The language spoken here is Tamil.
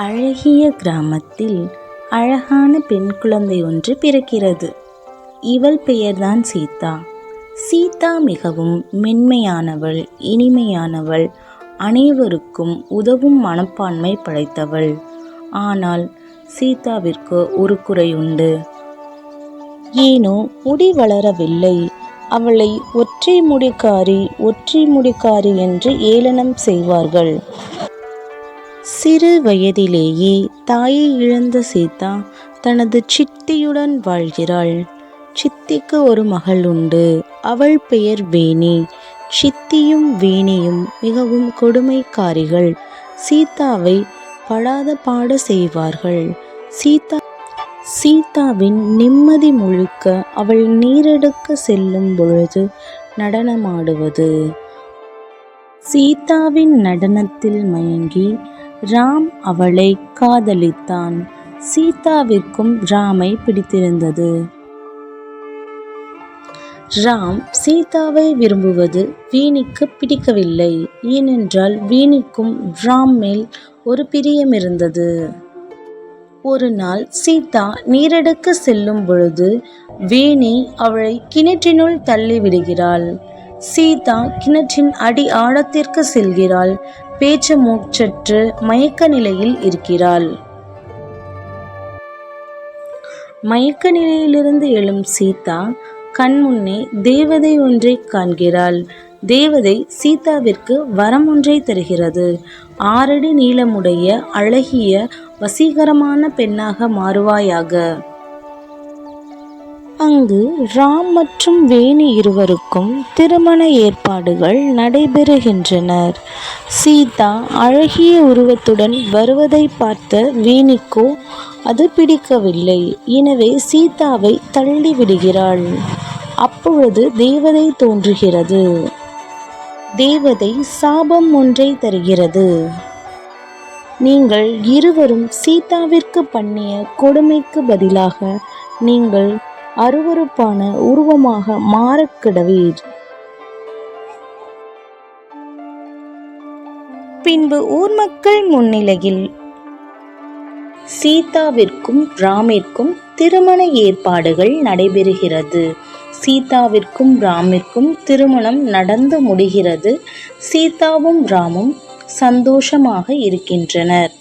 அழகிய கிராமத்தில் அழகான பெண் குழந்தை ஒன்று பிறக்கிறது. இவள் பெயர்தான் சீதா. சீதா மிகவும் மென்மையானவள், இனிமையானவள், அனைவருக்கும் உதவும் மனப்பான்மை படைத்தவள். ஆனால் சீதாவிற்கு ஒரு குறை உண்டு. ஏனோ முடி வளரவில்லை. அவளை ஒற்றை முடிக்காரி என்று ஏளனம் செய்வார்கள். சிறு வயதிலேயே தாயை இழந்த சீதா தனது சித்தியுடன் வாழ்கிறாள். சித்திக்கு ஒரு மகள் உண்டு. அவள் பெயர் வேணி. சித்தியும் வேணியும் மிகவும் கொடுமைக்காரிகள். சீதாவை படாத பாடு செய்வார்கள். சீதாவின் நிம்மதி முழுக்க அவள் நீரெடுக்க செல்லும் பொழுது நடனமாடுவது. சீதாவின் நடனத்தில் மயங்கி ராம் அவளை காதலித்தான். சீதாவிற்கும் ராமை பிடித்திருந்தது. ராம் சீதாவை விரும்புவது வேணிக்கு பிடிக்கவில்லை. ஏனென்றால் வேணிக்கும் ராம் மேல் ஒரு பிரியம் இருந்தது. ஒரு நாள் சீதா நீரெடுக்க செல்லும் பொழுது வேணி அவளை கிணற்றினுள் தள்ளிவிடுகிறாள். சீதா கிணற்றின் அடி ஆழத்திற்கு செல்கிறாள். பேச்சு மூச்சற்று மயக்க நிலையில் இருக்கிறாள். மயக்க நிலையிலிருந்து எழும் சீதா கண் முன்னே தேவதை ஒன்றை காண்கிறாள். தேவதை சீதாவிற்கு வரம் ஒன்றை தருகிறது. 6 அடி நீளமுடைய அழகிய வசீகரமான பெண்ணாக மாறுவாயாக. அங்கு ராம் மற்றும் வேணி இருவருக்கும் திருமண ஏற்பாடுகள் நடைபெறுகின்றனர். சீதா அழகிய உருவத்துடன் வருவதை பார்த்த வேணிக்கோ அது பிடிக்கவில்லை. எனவே சீதாவை தள்ளி விடுகிறாள். அப்பொழுது தேவதை தோன்றுகிறது. தேவதை சாபம் ஒன்றை தருகிறது. நீங்கள் இருவரும் சீதாவிற்கு பண்ணிய கொடுமைக்கு பதிலாக நீங்கள் அருவருப்பான உருவமாக மாறக்கிடவீர். பின்பு ஊர் மக்கள் முன்னிலையில் சீதாவிற்கும் ராமிற்கும் திருமண ஏற்பாடுகள் நடைபெறுகிறது. சீதாவிற்கும் ராமிற்கும் திருமணம் நடந்து முடிகிறது. சீதாவும் ராமும் சந்தோஷமாக இருக்கின்றனர்.